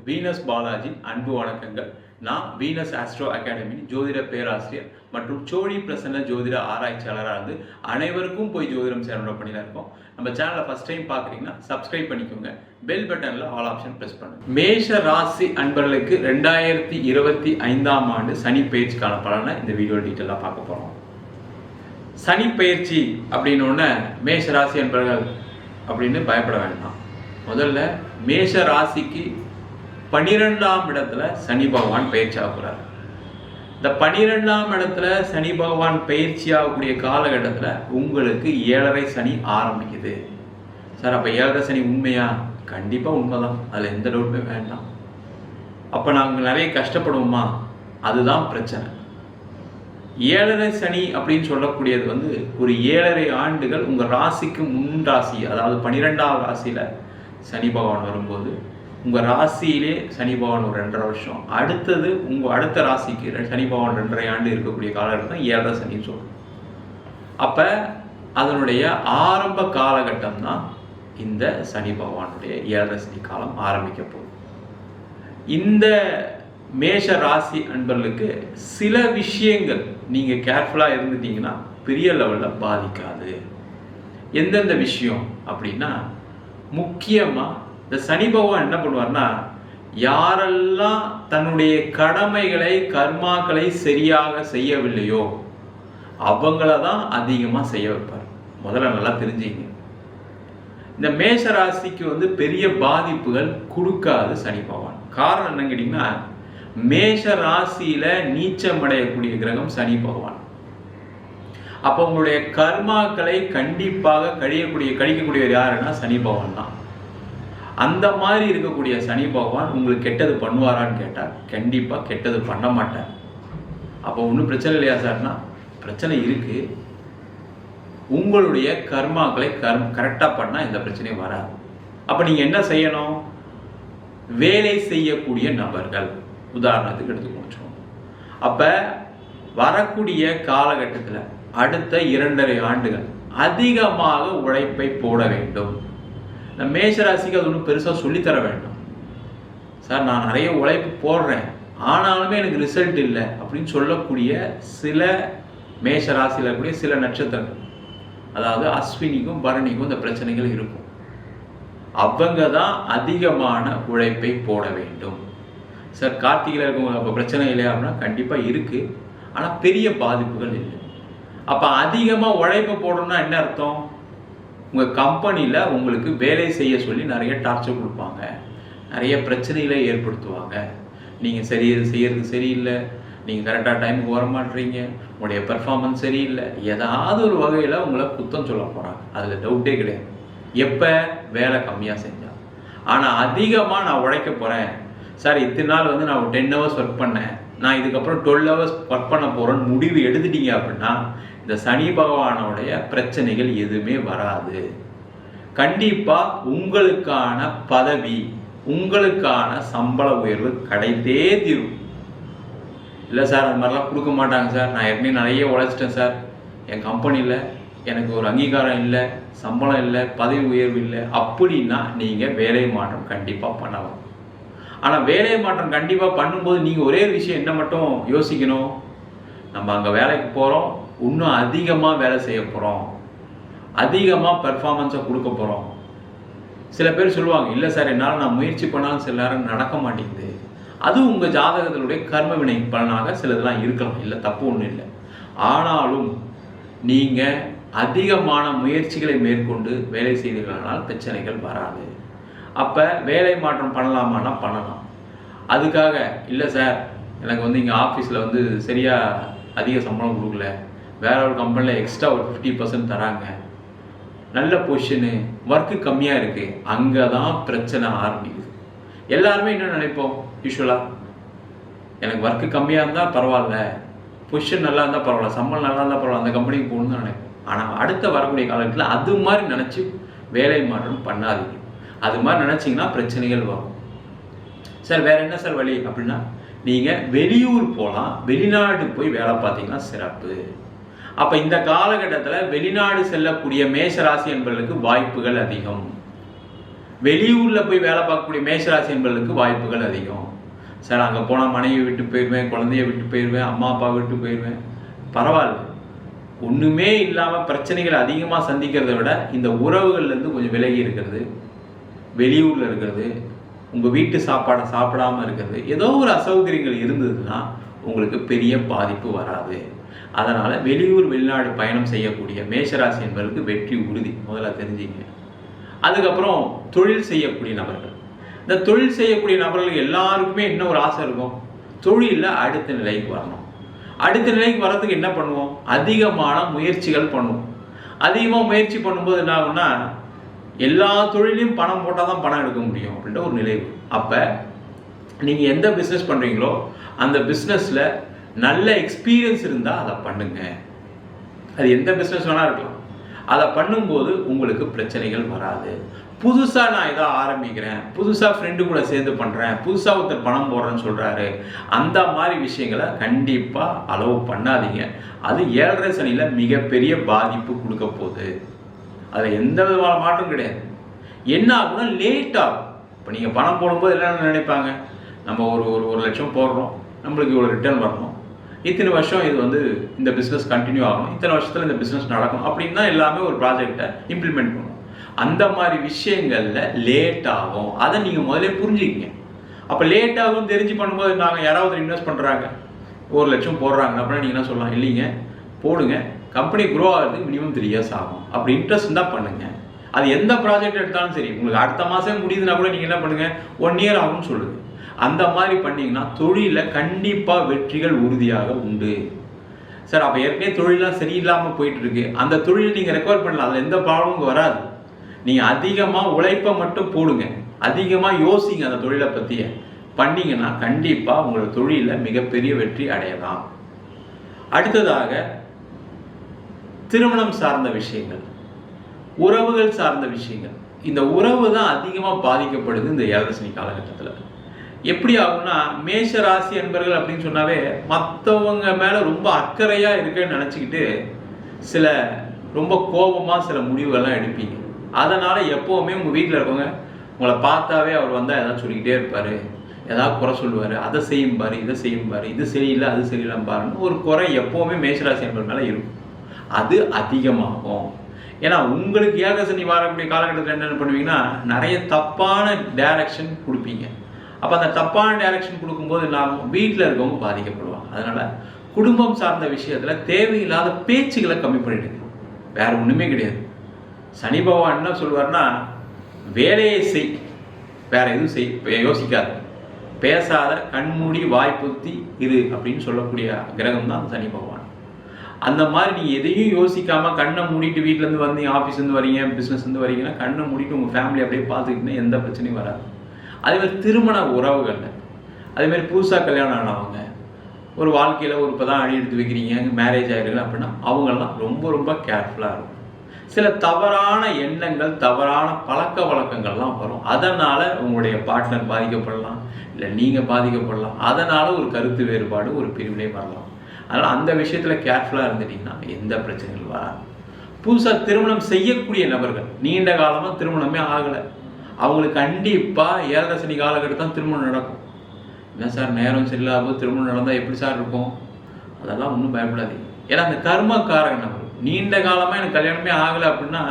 Venus Balaji அன்பு வணக்கங்கள். நான் வீனஸ் ஆஸ்ட்ரோ அகாடமி ஜோதிட பேராசிரியர் மற்றும் சோழி பிரசன்ன ஜோதிட ஆராய்ச்சியாளராக இருந்து அனைவருக்கும் போய் ஜோதிடம் சேனல் பண்ணிதான் இருக்கோம். நம்ம சேனலை ஃபர்ஸ்ட் டைம் பார்க்குறீங்கன்னா சப்ஸ்கிரைப் பண்ணிக்கோங்க. பெல் பட்டனில் ஆல் ஆப்ஷன் ப்ரெஸ் பண்ணுங்க. மேஷ ராசி அன்பர்களுக்கு 2025ஆம் ஆண்டு சனி பயிற்சிக்கான பலனை இந்த வீடியோ டீட்டெயிலாக பார்க்க போகிறோம். சனி பயிற்சி அப்படின்னோடனே மேஷ ராசி அன்பர்கள் அப்படின்னு பயப்பட வேண்டாம். முதல்ல மேஷ ராசிக்கு 12ஆம் இடத்துல சனி பகவான் பயிற்சி ஆகுறார். இந்த 12ஆம் இடத்துல சனி பகவான் பயிற்சி ஆகக்கூடிய காலகட்டத்தில் உங்களுக்கு 7.5 சனி ஆரம்பிக்குது. சார் அப்போ 7.5 சனி உண்மையா? கண்டிப்பாக உண்மைதான், அதில் எந்த டவுட்டுமே வேண்டாம். அப்போ நாங்கள் நிறைய கஷ்டப்படுவோமா? அதுதான் பிரச்சனை. 7.5 சனி அப்படின்னு சொல்லக்கூடியது ஒரு 7.5 ஆண்டுகள் உங்கள் ராசிக்கு முன் ராசி, அதாவது 12ஆம் ராசியில் சனி பகவான் வரும்போது உங்கள் ராசியிலே சனி பகவான் ஒரு 2.5 வருஷம், அடுத்தது உங்கள் அடுத்த ராசிக்கு சனி பகவான் 2.5 ஆண்டு இருக்கக்கூடிய காலகட்டம் தான் 7.5 சனின்னு சொல்கிறோம். அப்போ அதனுடைய ஆரம்ப காலகட்டம் தான் இந்த சனி பகவானுடைய 7.5 சனி காலம் ஆரம்பிக்க போகுது. இந்த மேஷ ராசி அன்பர்களுக்கு சில விஷயங்கள் நீங்கள் கேர்ஃபுல்லாக இருந்துட்டீங்கன்னா பெரிய லெவலில் பாதிக்காது. எந்தெந்த விஷயம் அப்படின்னா, முக்கியமாக இந்த சனி பகவான் என்ன பண்ணுவார்னா, யாரெல்லாம் தன்னுடைய கடமைகளை கர்மாக்களை சரியாக செய்யவில்லையோ அவங்கள தான் அதிகமாக செய்ய வைப்பார். முதல்ல நல்லா தெரிஞ்சுங்க. இந்த மேஷ ராசிக்கு பெரிய பாதிப்புகள் கொடுக்காது சனி பகவான். காரணம் என்னன்னு கேட்டிங்கன்னா, மேஷ ராசியில நீச்சமடையக்கூடிய கிரகம் சனி பகவான். அப்போ உங்களுடைய கர்மாக்களை கண்டிப்பாக கழிக்கக்கூடியவர் யாருன்னா சனி பகவான் தான். அந்த மாதிரி இருக்கக்கூடிய சனி பகவான் உங்களுக்கு கெட்டது பண்ணுவாரான்னு கேட்டால் கண்டிப்பாக கெட்டது பண்ண மாட்டார். அப்போ ஒன்றும் பிரச்சனை இல்லையா சார்னா? பிரச்சனை இருக்கு. உங்களுடைய கர்மாக்களை கரெக்டாக பண்ணால் எந்த பிரச்சனையும் வராது. அப்போ நீங்கள் என்ன செய்யணும்? வேலை செய்யக்கூடிய நபர்கள் உதாரணத்துக்கு எடுத்துக்கணும். அப்போ வரக்கூடிய காலகட்டத்தில் அடுத்த 2.5 ஆண்டுகள் அதிகமாக உழைப்பை போட வேண்டும். இந்த மேஷராசிக்கு அது ஒன்றும் பெருசாக சொல்லித்தர வேண்டாம். சார் நான் நிறைய உழைப்பு போடுறேன் ஆனாலுமே எனக்கு ரிசல்ட் இல்லை அப்படின்னு சொல்லக்கூடிய சில மேஷராசியில் இருக்கக்கூடிய சில நட்சத்திரங்கள், அதாவது அஸ்வினிக்கும் பரணிக்கும் இந்த பிரச்சனைகள் இருக்கும். அவங்க தான் அதிகமான உழைப்பை போட வேண்டும். சார் கார்த்திகையில் இருக்கவங்க அப்போ பிரச்சனை இல்லையா அப்படின்னா கண்டிப்பாக இருக்குது, ஆனால் பெரிய பாதிப்புகள் இல்லை. அப்போ அதிகமாக உழைப்பு போடணும்னா என்ன அர்த்தம்? உங்கள் கம்பெனியில் உங்களுக்கு வேலை செய்ய சொல்லி நிறைய டார்ச்சர் கொடுப்பாங்க, நிறைய பிரச்சனைகளை ஏற்படுத்துவாங்க. நீங்கள் செய்யறது சரியில்லை, நீங்கள் கரெக்டாக டைமுக்கு வர மாட்டீங்க, உங்களுடைய பெர்ஃபார்மன்ஸ் சரியில்லை, ஏதாவது ஒரு வகையில் உங்களை குத்தம் சொல்ல போகிறாங்க. அதில் டவுட்டே கிடையாது. எப்போ? வேலை கம்மியாக செஞ்சால். ஆனால் அதிகமாக நான் உழைக்க போகிறேன் சார், இத்தனை நாள் நான் 10 ஹவர்ஸ் ஒர்க் பண்ணேன், நான் இதுக்கப்புறம் 12 ஹவர்ஸ் ஒர்க் பண்ண போகிறேன்னு முடிவு எடுத்துட்டீங்க அப்படின்னா இந்த சனி பகவானுடைய பிரச்சனைகள் எதுவுமே வராது. கண்டிப்பாக உங்களுக்கான பதவி, உங்களுக்கான சம்பள உயர்வு கிடைத்தே தீரும். இல்லை சார் அது மாதிரிலாம் கொடுக்க மாட்டாங்க சார், நான் ஏற்கனவே நிறைய உழைச்சிட்டேன் சார், என் கம்பெனியில் எனக்கு ஒரு அங்கீகாரம் இல்லை, சம்பளம் இல்லை, பதவி உயர்வு இல்லை அப்படின்னா நீங்கள் வேலை மாற்றம் கண்டிப்பாக பண்ணலாம். ஆனால் வேலை மாற்றம் கண்டிப்பாக பண்ணும்போது நீங்கள் ஒரே விஷயம் என்ன மட்டும் யோசிக்கணும், நம்ம அங்கே வேலைக்கு போகிறோம், இன்னும் அதிகமாக வேலை செய்ய போகிறோம், அதிகமாக பெர்ஃபார்மன்ஸை கொடுக்க போகிறோம். சில பேர் சொல்லுவாங்க, இல்லை சார் என்னால் நான் முயற்சி பண்ணாலும் சில நேரம் நடக்க மாட்டேங்குது. அது உங்கள் ஜாதகத்தினுடைய கர்ம வினை பலனாக சிலதெல்லாம் இருக்கலாம், இல்லை தப்பு ஒன்றும் இல்லை. ஆனாலும் நீங்கள் அதிகமான முயற்சிகளை மேற்கொண்டு வேலை செய்தீர்களானால் பிரச்சனைகள் வராது. அப்போ வேலை மாற்றம் பண்ணலாமான்னா பண்ணலாம். அதுக்காக இல்லை சார் எனக்கு இங்கே ஆஃபீஸில் சரியாக அதிக சம்பளம் கொடுக்கல, வேற ஒரு கம்பெனியில் எக்ஸ்ட்ரா ஒரு 50% தராங்க, நல்ல பொசிஷனு, ஒர்க்கு கம்மியாக இருக்குது, அங்கே தான் பிரச்சனை ஆரம்பிக்குது. எல்லாருமே என்ன நினைப்போம்? யூஸ்வலாக எனக்கு ஒர்க்கு கம்மியாக இருந்தால் பரவாயில்ல, பொசிஷன் நல்லா இருந்தால் பரவாயில்ல, சம்பளம் நல்லா இருந்தால் பரவாயில்ல, அந்த கம்பெனிக்கு போகணும்னு தான் நினைப்போம். ஆனால் அடுத்த வரக்கூடிய காலத்தில் அது மாதிரி நினச்சி வேலை மாற்றம் பண்ணாதீங்க. அது மாதிரி நினச்சிங்கன்னா பிரச்சனைகள் வரும். சார் வேறு என்ன சார் வழி அப்படின்னா, நீங்கள் வெளியூர் போகலாம், வெளிநாடு போய் வேலை பார்த்தீங்கன்னா சிறப்பு. அப்போ இந்த காலகட்டத்தில் வெளிநாடு செல்லக்கூடிய மேஷராசி என்பவர்களுக்கு வாய்ப்புகள் அதிகம். வெளியூரில் போய் வேலை பார்க்கக்கூடிய மேஷராசி என்பதற்கு வாய்ப்புகள் அதிகம். சார் அங்கே போனால் மனைவியை விட்டு போயிடுவேன், குழந்தைய விட்டு போயிடுவேன், அம்மா அப்பா விட்டு போயிடுவேன். பரவாயில்ல, ஒன்றுமே இல்லாமல் பிரச்சனைகள் அதிகமாக சந்திக்கிறத விட இந்த உறவுகள்லேருந்து கொஞ்சம் விலகி இருக்கிறது, வெளியூரில் இருக்கிறது, உங்கள் வீட்டு சாப்பாடை சாப்பிடாமல் இருக்கிறது, ஏதோ ஒரு அசௌகரியங்கள் இருந்ததுன்னா உங்களுக்கு பெரிய பாதிப்பு வராது. அதனால் வெளியூர் வெளிநாடு பயணம் செய்யக்கூடிய மேஷராசி என்பதற்கு வெற்றி உறுதி, முதல்ல தெரிஞ்சுங்க. அதுக்கப்புறம் தொழில் செய்யக்கூடிய நபர்கள், இந்த தொழில் செய்யக்கூடிய நபர்கள் எல்லாருக்குமே என்ன ஒரு ஆசை இருக்கும், தொழிலில் அடுத்த நிலைக்கு வரணும். அடுத்த நிலைக்கு வர்றதுக்கு என்ன பண்ணுவோம், அதிகமான முயற்சிகள் பண்ணுவோம். அதிகமாக முயற்சி பண்ணும்போது என்ன ஆகும்னா, எல்லா தொழிலையும் பணம் போட்டால் தான் பணம் எடுக்க முடியும் அப்படின்ற ஒரு நிலை. அப்போ நீங்கள் எந்த பிஸ்னஸ் பண்ணுறீங்களோ அந்த பிஸ்னஸில் நல்ல எக்ஸ்பீரியன்ஸ் இருந்தால் அதை பண்ணுங்க. அது எந்த பிஸ்னஸ் வேணால் இருக்கலாம். அதை பண்ணும்போது உங்களுக்கு பிரச்சனைகள் வராது. புதுசாக நான் ஏதோ ஆரம்பிக்கிறேன், புதுசாக ஃப்ரெண்டு கூட சேர்ந்து பண்ணுறேன், புதுசாக ஒருத்தர் பணம் போடுறேன்னு சொல்கிறாரு, அந்த மாதிரி விஷயங்களை கண்டிப்பாக அலோவ் பண்ணாதீங்க. அது 7.5 சனியில் மிகப்பெரிய பாதிப்பு கொடுக்க போகுது. அதில் எந்த விதமான மாற்றம் கிடையாது. என்ன ஆகும்னா லேட் ஆகும். இப்போ நீங்கள் பணம் போடும்போது என்னென்ன நினைப்பாங்க, நம்ம ஒரு லட்சம் போடுறோம், நம்மளுக்கு இவ்வளோ ரிட்டர்ன் வரணும், இத்தனை வருஷம் இது இந்த பிஸ்னஸ் கண்டினியூ ஆகணும், இத்தனை வருஷத்தில் இந்த பிஸ்னஸ் நடக்கும் அப்படின்னு தான் எல்லாமே ஒரு ப்ராஜெக்டை இம்ப்ளிமெண்ட் பண்ணுவோம். அந்த மாதிரி விஷயங்களில் லேட் ஆகும். அதை நீங்கள் முதல்ல புரிஞ்சுக்கிங்க. அப்போ லேட் ஆகும் தெரிஞ்சு பண்ணும்போது நாங்கள் யாராவது இன்வெஸ்ட் பண்ணுறாங்க, 1 லட்சம் போடுறாங்க அப்படின்னா நீங்கள் என்ன சொல்லலாம், இல்லைங்க போடுங்க, கம்பெனி க்ரோ ஆகிறதுக்கு மினிமம் 3 இயர்ஸ் ஆகும், அப்படி இன்ட்ரெஸ்ட் தான் பண்ணுங்கள். அது எந்த ப்ராஜெக்ட் எடுத்தாலும் சரி, உங்களுக்கு அடுத்த மாதம் முடியுதுன்னா கூட நீங்கள் என்ன பண்ணுங்கள், 1 இயர் ஆகும்னு சொல்லுங்கள். அந்த மாதிரி பண்ணிங்கன்னா தொழிலில் கண்டிப்பாக வெற்றிகள் உறுதியாக உண்டு. சார் அப்போ ஏற்கனவே தொழிலாம் சரியில்லாமல் போயிட்டு இருக்கு, அந்த தொழில் நீங்கள் ரெக்கவர் பண்ணலாம், அதில் எந்த ப்ராப்ளமும் வராது. நீங்கள் அதிகமாக உழைப்பை மட்டும் போடுங்க, அதிகமாக யோசிங்க, அந்த தொழிலை பற்றிய பண்ணிங்கன்னா கண்டிப்பாக உங்களோட தொழிலில் மிகப்பெரிய வெற்றி அடையலாம். அடுத்ததாக திருமணம் சார்ந்த விஷயங்கள், உறவுகள் சார்ந்த விஷயங்கள். இந்த உறவு தான் அதிகமாக பாதிக்கப்படுது இந்த 7.5 சனி காலகட்டத்தில். எப்படி ஆகும்னா, மேஷ ராசி என்பர்கள் அப்படின்னு சொன்னாவே மற்றவங்க மேலே ரொம்ப அக்கறையாக இருக்குன்னு நினச்சிக்கிட்டு சில ரொம்ப கோபமாக சில முடிவுகள்லாம் எடுப்பீங்க. அதனால் எப்போவுமே உங்கள் வீட்டில் இருக்கவங்க உங்களை பார்த்தாவே அவர் வந்தால் ஏதாவது சொல்லிக்கிட்டே இருப்பார், ஏதாவது குறை சொல்லுவார், அதை செய்யும் பாரு, இதை செய்யும் பாரு, இது சரியில்லை அது சரியில்லை பாருன்னு ஒரு குறை எப்போவுமே மேஷராசி என்பது மேலே இருக்கும். அது அதிகமாகும். ஏன்னா உங்களுக்கு 7.5 சனி வரக்கூடிய காலகட்டத்தில் என்னென்ன பண்ணுவீங்கன்னா, நிறைய தப்பான டைரக்ஷன் கொடுப்பீங்க. அப்போ அந்த தப்பான டைரக்ஷன் கொடுக்கும்போது என்னாகும், வீட்டில் இருக்கவங்க பாதிக்கப்படுவாங்க. அதனால் குடும்பம் சார்ந்த விஷயத்தில் தேவையில்லாத பேச்சுகளை கம்மி பண்ணிடுங்க. வேற ஒன்றுமே கிடையாது. சனி பகவான் என்ன சொல்வார்னா, வேலையை செய், வேற எதுவும் செய், யோசிக்காத, பேசாத, கண்மூடி வாய்ப்புத்தி இரு அப்படின்னு சொல்லக்கூடிய கிரகம் தான் சனி பகவான். அந்த மாதிரி நீங்கள் எதையும் யோசிக்காமல் கண்ணை மூடிட்டு வீட்டிலேருந்து வந்தீங்க, ஆஃபீஸ்லேருந்து வரீங்க, பிஸ்னஸ்லேருந்து வரீங்கன்னா கண்ணை மூடிட்டு உங்கள் ஃபேமிலி அப்படியே பார்த்துக்கிட்டீங்கன்னா எந்த பிரச்சனையும் வராது. அதேமாதிரி திருமண உறவுகள், அதேமாதிரி புதுசாக கல்யாணம் ஆனவங்க, ஒரு வாழ்க்கையில் இப்போ தான் அடி எடுத்து வைக்கிறீங்க, மேரேஜ் ஆகிருக்கு அப்படின்னா அவங்கெல்லாம் ரொம்ப ரொம்ப கேர்ஃபுல்லாக இருக்கும். சில தவறான எண்ணங்கள், தவறான பழக்க வழக்கங்கள்லாம் வரும். அதனால் உங்களுடைய பார்ட்னர் பாதிக்கப்படலாம், இல்லை நீங்கள் பாதிக்கப்படலாம். அதனால் ஒரு கருத்து வேறுபாடு, ஒரு பிரிவினை வரலாம். அதனால் அந்த விஷயத்தில் கேர்ஃபுல்லாக இருந்துட்டிங்கன்னா எந்த பிரச்சனைகள் வராது. புதுசாக திருமணம் செய்யக்கூடிய நபர்கள், நீண்ட காலமாக திருமணமே ஆகலை, அவங்களுக்கு கண்டிப்பாக 7.5 சனி காலகட்டம் தான் திருமணம் நடக்கும். என்ன சார் நேரம் சரியில்லாமல் திருமணம் நடந்தால் எப்படி சார் இருக்கும்? அதெல்லாம் ஒன்றும் பயப்படாதீங்க. ஏன்னா அந்த கர்மக்காரங்க நபர் நீண்ட காலமாக எனக்கு கல்யாணமே ஆகலை அப்படின்னா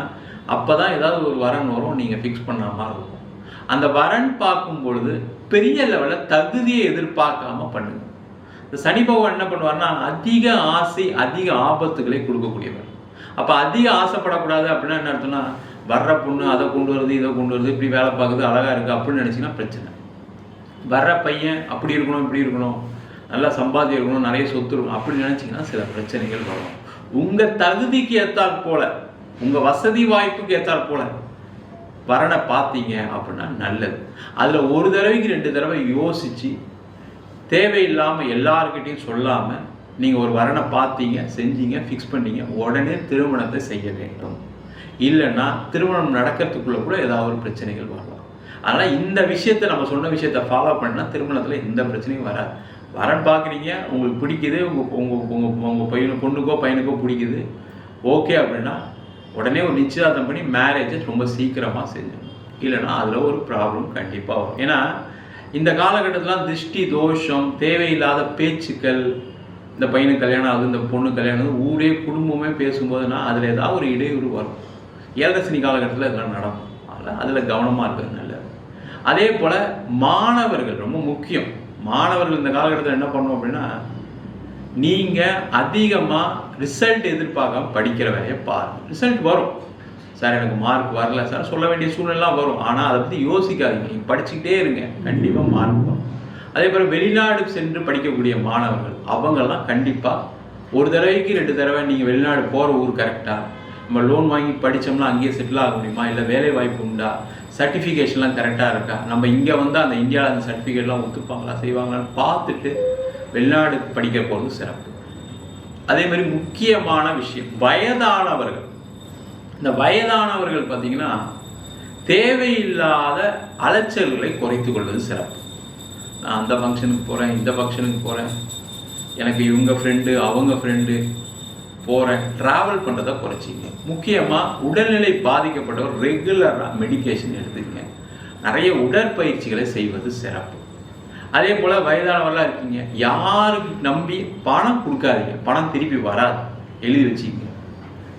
அப்போ தான் ஏதாவது ஒரு வரன் வரும், நீங்கள் ஃபிக்ஸ் பண்ண மாதிரி இருக்கும். அந்த வரன் பார்க்கும் பொழுது பெரிய லெவலில் தகுதியை எதிர்பார்க்காம பண்ணுங்க. இந்த சனி பகவான் என்ன பண்ணுவார்னா, அதிக ஆசை அதிக ஆபத்துக்களை கொடுக்கக்கூடியவர். அப்போ அதிக ஆசைப்படக்கூடாது அப்படின்னா என்ன அர்த்தம்னா, வர்ற பொண்ணு அதை கொண்டு வருது, இதை கொண்டு வருது, இப்படி வேலை பார்க்குது, அழகாக இருக்குது அப்படின்னு நினச்சிங்கன்னா பிரச்சனை. வர்ற பையன் அப்படி இருக்கணும், இப்படி இருக்கணும், நல்லா சம்பாதியம் இருக்கணும், நிறைய சொத்து இருக்கணும் அப்படின்னு நினச்சிங்கன்னா சில பிரச்சனைகள் வரும். உங்கள் தகுதிக்கு ஏற்றாற் போல, உங்கள் வசதி வாய்ப்புக்கு ஏற்றாற் போல வரனை பார்த்தீங்க அப்படின்னா நல்லது. அதில் ஒரு தடவைக்கு 2 தடவை யோசித்து தேவையில்லாமல் எல்லார்கிட்டையும் சொல்லாமல் நீங்கள் ஒரு வரனை பார்த்தீங்க, செஞ்சீங்க, ஃபிக்ஸ் பண்ணீங்க, உடனே திருமணத்தை செய்ய வேண்டும். இல்லைன்னா திருமணம் நடக்கிறதுக்குள்ளே கூட ஏதாவது ஒரு பிரச்சனைகள் வரலாம். அதனால் இந்த விஷயத்தை நம்ம சொன்ன விஷயத்தை ஃபாலோ பண்ணால் திருமணத்தில் எந்த பிரச்சனையும் வராது. வரன் பார்க்குறீங்க, உங்களுக்கு பிடிக்குது, உங்கள் பொண்ணுக்கோ பையனுக்கோ பிடிக்குது, ஓகே அப்படின்னா உடனே ஒரு நிச்சயதார்த்தம் பண்ணி மேரேஜை ரொம்ப சீக்கிரமாக செஞ்சிடணும். இல்லைன்னா அதில் ஒரு ப்ராப்ளம் கண்டிப்பாக வரும். ஏன்னா இந்த காலகட்டத்தில் திருஷ்டி தோஷம், தேவையில்லாத பேச்சுக்கள், இந்த பையனுக்கு கல்யாணம் ஆகுது, இந்த பொண்ணு கல்யாணம் ஆகுது, ஊரே குடும்பமே பேசும்போதுனா அதில் ஏதாவது ஒரு இடையூறு வரும். ஏழரை சனி காலகட்டத்தில் இதெல்லாம் நடக்கும். அதனால் அதில் கவனமாக இருக்கிறது நல்லது. அதே போல் மாணவர்கள் ரொம்ப முக்கியம். மாணவர்கள் இந்த காலகட்டத்தில் என்ன பண்ணணும் அப்படின்னா, நீங்கள் அதிகமாக ரிசல்ட் எதிர்பார்க்காம படிக்கிற வேலையை பாருங்கள். ரிசல்ட் வரும் சார், எனக்கு மார்க் வரல சார் சொல்ல வேண்டிய சூழ்நிலாம் வரும். ஆனால் அதை பற்றி யோசிக்காதீங்க, நீங்கள் படிச்சுக்கிட்டே இருங்க, கண்டிப்பாக மார்க் வரும். அதே போல் வெளிநாடு சென்று படிக்கக்கூடிய மாணவர்கள் அவங்கெல்லாம் கண்டிப்பாக ஒரு தடவைக்கு 2 தடவை நீங்கள் வெளிநாடு போகிற ஊர் கரெக்டாக, நம்ம லோன் வாங்கி படித்தோம்னா அங்கேயே செட்டில் ஆக முடியுமா, இல்லை வேலை வாய்ப்பு உண்டா, சர்டிஃபிகேஷன்லாம் கரெக்டாக இருக்கா, நம்ம இங்கே வந்து அந்த இந்தியாவில் அந்த சர்டிஃபிகேட்லாம் ஒத்துப்பாங்களா செய்வாங்களான்னு பார்த்துட்டு வெளிநாடு படிக்க போகிறது சிறப்பு. அதே மாதிரி முக்கியமான விஷயம் வயதானவர்கள். இந்த வயதானவர்கள் பார்த்தீங்கன்னா தேவையில்லாத அலைச்சல்களை குறைத்து கொள்வது சிறப்பு. நான் அந்த ஃபங்க்ஷனுக்கு போகிறேன், இந்த ஃபங்க்ஷனுக்கு போகிறேன், எனக்கு இவங்க ஃப்ரெண்டு அவங்க ஃப்ரெண்டு போகிறேன், ட்ராவல் பண்ணுறதை குறைச்சிங்க. முக்கியமாக உடல்நிலை பாதிக்கப்பட்டவர் ரெகுலராக மெடிக்கேஷன் எடுத்துக்கங்க. நிறைய உடற்பயிற்சிகளை செய்வது சிறப்பு. அதே போல் வயதானவர்களாக இருக்கீங்க, யாருக்கு நம்பி பணம் கொடுக்காதீங்க, பணம் திருப்பி வராது, எழுதி வச்சுக்கங்க.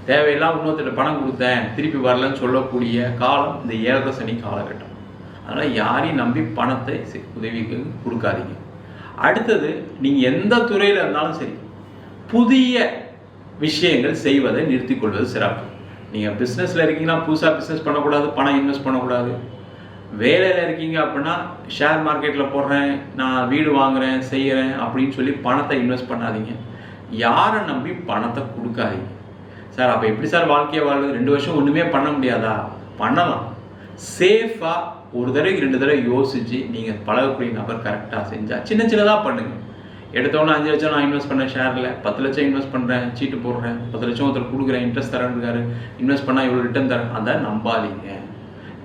தேவையில்லாம் இன்னொருத்தர் பணம் கொடுத்தேன் திருப்பி வரலன்னு சொல்லக்கூடிய காலம் இந்த 7.5 சனி காலகட்டம். அதனால் யாரையும் நம்பி பணத்தை உதவிக்கு கொடுக்காதீங்க. அடுத்தது, நீங்கள் எந்த துறையில் இருந்தாலும் சரி புதிய விஷயங்கள் செய்வதை நிறுத்திக் கொள்வது சிறப்பு. நீங்கள் பிஸ்னஸில் இருக்கீங்கன்னா புதுசாக பிஸ்னஸ் பண்ணக்கூடாது, பணம் இன்வெஸ்ட் பண்ணக்கூடாது. வேலையில் இருக்கீங்க அப்படின்னா ஷேர் மார்க்கெட்டில் போடுறேன், நான் வீடு வாங்குகிறேன் செய்கிறேன் அப்படின்னு சொல்லி பணத்தை இன்வெஸ்ட் பண்ணாதீங்க. யாரை நம்பி பணத்தை கொடுக்காதீங்க. சார் அப்போ எப்படி சார் வாழ்க்கையை வாழ்வது, 2 வருஷம் ஒன்றுமே பண்ண முடியாதா? பண்ணலாம். சேஃபாக ஒரு தடவைக்கு 2 தடவை யோசித்து நீங்கள் பழகக்கூடிய நபர் கரெக்டாக செஞ்சால் சின்னதாக பண்ணுங்கள். எடுத்தோன்னே 5 லட்சம் நான் இன்வெஸ்ட் பண்ணேன் ஷேரில், 10 லட்சம் இன்வெஸ்ட் பண்ணுறேன், சீட்டு போடுறேன், 10 லட்சம் ஒருத்தர் கொடுக்குறேன், இன்ட்ரெஸ்ட் தரேன்னுக்காரு, இன்வெஸ்ட் பண்ணால் இவ்வளோ ரிட்டர்ன் தரேன், அதை நம்பாதீங்க.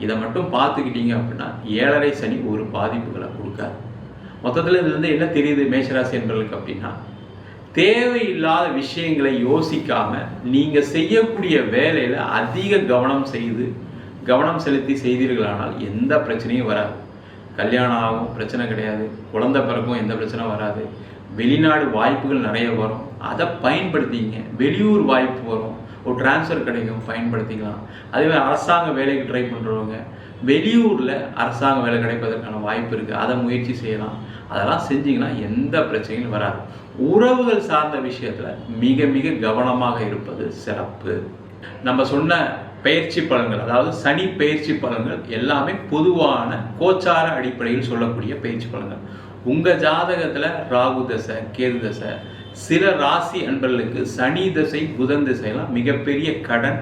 இதை மட்டும் பார்த்துக்கிட்டீங்க அப்படின்னா 7.5 சனி ஒரு பாதிப்புகளை கொடுக்காது. மொத்தத்தில் இதுலேருந்து என்ன தெரியுது மேஷராசி என்பவர்களுக்கு அப்படின்னா, தேவையில்லாத விஷயங்களை யோசிக்காமல் நீங்கள் செய்யக்கூடிய வேலையில் அதிக கவனம் செலுத்தி செய்தீர்களானால் எந்த பிரச்சனையும் வராது. கல்யாணம் ஆகும், பிரச்சனை கிடையாது. குழந்தை பிறக்கும், எந்த பிரச்சனை வராது. வெளிநாடு வாய்ப்புகள் நிறைய வரும், அதை பயன்படுத்திங்க. வெளியூர் வாய்ப்பு வரும், ஒரு டிரான்ஸ்ஃபர் கிடைக்கும், பயன்படுத்திக்கலாம். அதேமாதிரி அரசாங்க வேலைக்கு ட்ரை பண்ணுறவங்க வெளியூரில் அரசாங்க வேலை கிடைப்பதற்கான வாய்ப்பு இருக்குது, அதை முயற்சி செய்யலாம். அதெல்லாம் செஞ்சிங்கன்னா எந்த பிரச்சனையும் வராது. உறவுகள் சார்ந்த விஷயத்தில் மிக மிக கவனமாக இருப்பது சிறப்பு. நம்ம சொன்ன பயிற்சி பலன்கள், அதாவது சனி பயிற்சி பலன்கள் எல்லாமே பொதுவான கோச்சார அடிப்படையில் சொல்லக்கூடிய பயிற்சி பலன்கள். உங்கள் ஜாதகத்தில் ராகு தசை, கேது தசை, சில ராசி அன்பர்களுக்கு சனி தசை, புதன் திசையெல்லாம் மிகப்பெரிய கடன்,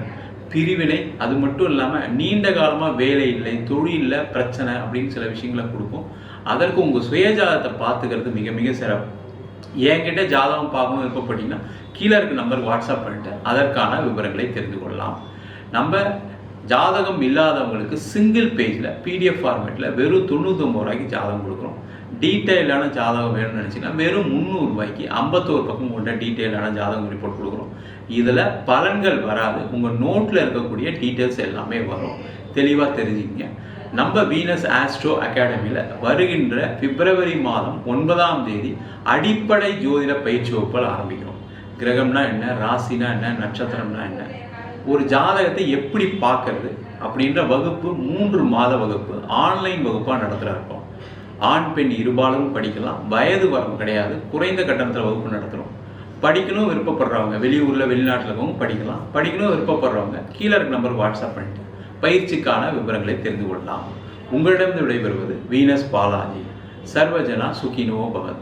பிரிவினை, அது மட்டும் இல்லாமல் நீண்ட காலமாக வேலை இல்லை, தொழிலில் பிரச்சனை அப்படின்னு சில விஷயங்களை கொடுக்கும். அதற்கு உங்கள் சுயஜாதகத்தை பார்த்துக்கிறது மிக மிக சிறப்பு. என்கிட்ட ஜாதகம் பார்க்கணும் விருப்பப்பட்டீங்கன்னா கீழே இருக்க நம்பருக்கு வாட்ஸ்அப் பண்ணிட்டு அதற்கான விவரங்களை தெரிந்து கொள்ளலாம். நம்ம ஜாதகம் இல்லாதவங்களுக்கு சிங்கிள் பேஜில் PDF ஃபார்மேட்டில் வெறும் 99 ரூபாய்க்கு ஜாதகம் கொடுக்குறோம். டீட்டெயிலான ஜாதகம் வேணும்னு நினச்சிங்கன்னா வெறும் 300 ரூபாய்க்கு 51 பக்கம் கொண்ட டீட்டெயிலான ஜாதகம் ரிப்போர்ட் கொடுக்குறோம். இதில் பலன்கள் வராது, உங்கள் நோட்டில் இருக்கக்கூடிய டீட்டெயில்ஸ் எல்லாமே வரும். தெளிவாக தெரிஞ்சுக்கிங்க. நம்ம வீனஸ் ஆஸ்ட்ரோ அகாடமியில் வருகின்ற பிப்ரவரி மாதம் 9ஆம் தேதி அடிப்படை ஜோதிட பயிற்சி வகுப்புகள் ஆரம்பிக்கிறோம். கிரகம்னா என்ன, ராசினா என்ன, நட்சத்திரம்னா என்ன, ஒரு ஜாதகத்தை எப்படி பார்க்கறது அப்படின்ற வகுப்பு 3 மாத வகுப்பு ஆன்லைன் வகுப்பாக நடத்துகிறோம். ஆண் பெண் இருபாலரும் படிக்கலாம், வயது வரம்பு கிடையாது, குறைந்த கட்டணத்தில் வகுப்பு நடத்துகிறோம். படிக்கணும் விருப்பப்படுறவங்க, வெளியூரில் வெளிநாட்டில் இருக்கவங்க படிக்கலாம். படிக்கணும் விருப்பப்படுறவங்க கீழே இருக்க நம்பருக்கு வாட்ஸ்அப் பண்ணிட்டு பயிற்சிக்கான விவரங்களை தெரிந்து கொள்ளலாம். உங்களிடம் விடைபெறுவது வீனஸ் பாலாஜி. சர்வஜனா சுகினோ பவத்.